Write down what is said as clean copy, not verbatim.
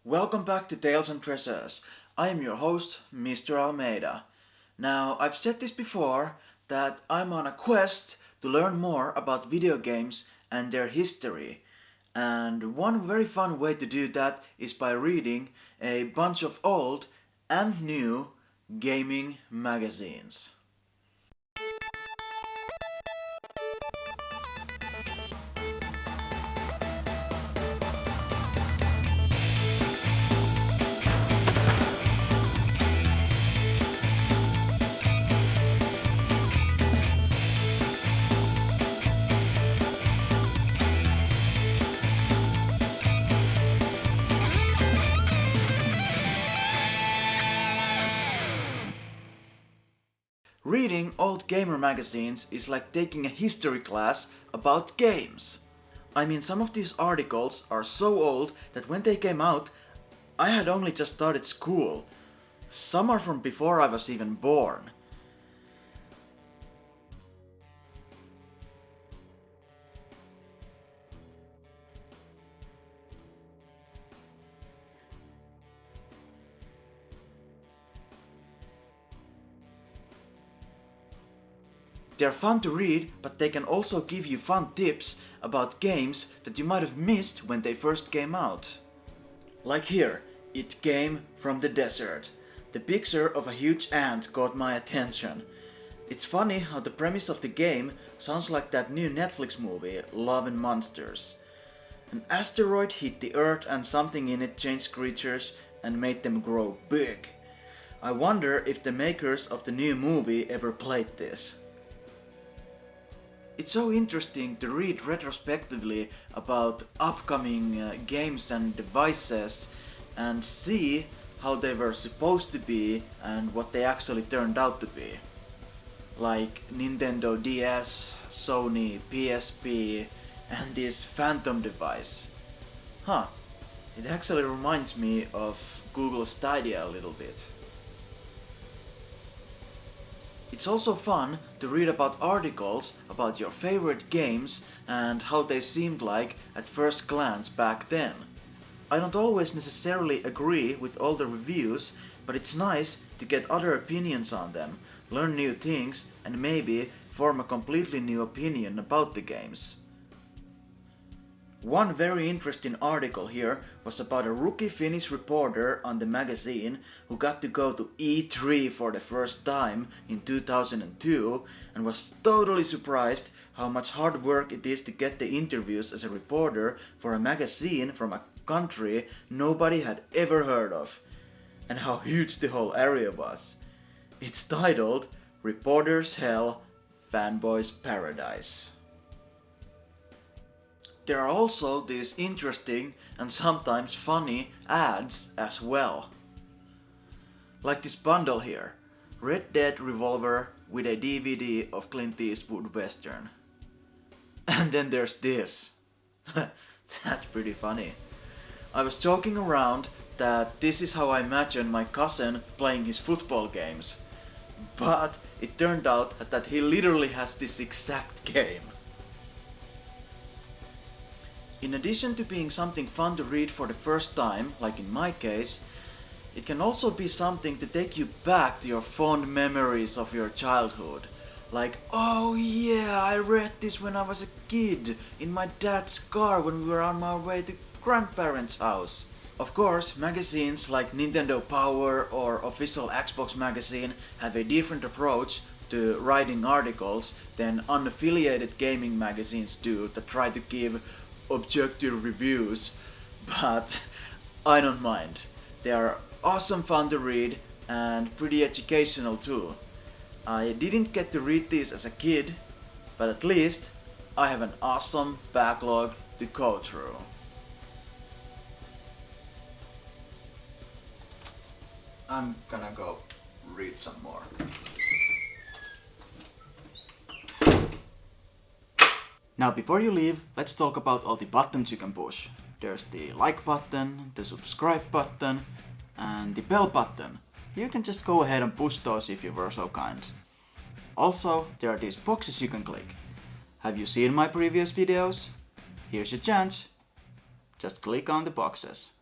Welcome back to Tales and Treasures. I am your host, Mr. Almeida. Now, I've said this before, that I'm on a quest to learn more about video games and their history. And one very fun way to do that is by reading a bunch of old and new gaming magazines. Reading old gamer magazines is like taking a history class about games. I mean, some of these articles are so old that when they came out, I had only just started school. Some are from before I was even born. They're fun to read, but they can also give you fun tips about games that you might have missed when they first came out. Like here, It Came from the Desert. The picture of a huge ant caught my attention. It's funny how the premise of the game sounds like that new Netflix movie, Love and Monsters. An asteroid hit the Earth and something in it changed creatures and made them grow big. I wonder if the makers of the new movie ever played this. It's so interesting to read retrospectively about upcoming games and devices and see how they were supposed to be and what they actually turned out to be. Like Nintendo DS, Sony, PSP, and this Phantom device. It actually reminds me of Google Stadia a little bit. It's also fun to read about articles about your favorite games and how they seemed like at first glance back then. I don't always necessarily agree with all the reviews, but it's nice to get other opinions on them, learn new things, and maybe form a completely new opinion about the games. One very interesting article here was about a rookie Finnish reporter on the magazine who got to go to E3 for the first time in 2002 and was totally surprised how much hard work it is to get the interviews as a reporter for a magazine from a country nobody had ever heard of, and how huge the whole area was. It's titled Reporter's Hell, Fanboy's Paradise. There are also these interesting and sometimes funny ads as well. Like this bundle here, Red Dead Revolver with a DVD of Clint Eastwood Western. And then there's this. That's pretty funny. I was joking around that this is how I imagine my cousin playing his football games. But it turned out that he literally has this exact game. In addition to being something fun to read for the first time, like in my case, it can also be something to take you back to your fond memories of your childhood. Like, oh yeah, I read this when I was a kid in my dad's car when we were on our way to grandparents' house. Of course, magazines like Nintendo Power or Official Xbox Magazine have a different approach to writing articles than unaffiliated gaming magazines do that try to give objective reviews, but I don't mind. They are awesome fun to read and pretty educational too. I didn't get to read these as a kid, but at least I have an awesome backlog to go through. I'm gonna go read some more. Now before you leave, let's talk about all the buttons you can push. There's the like button, the subscribe button, and the bell button. You can just go ahead and push those if you were so kind. Also, there are these boxes you can click. Have you seen my previous videos? Here's your chance. Just click on the boxes.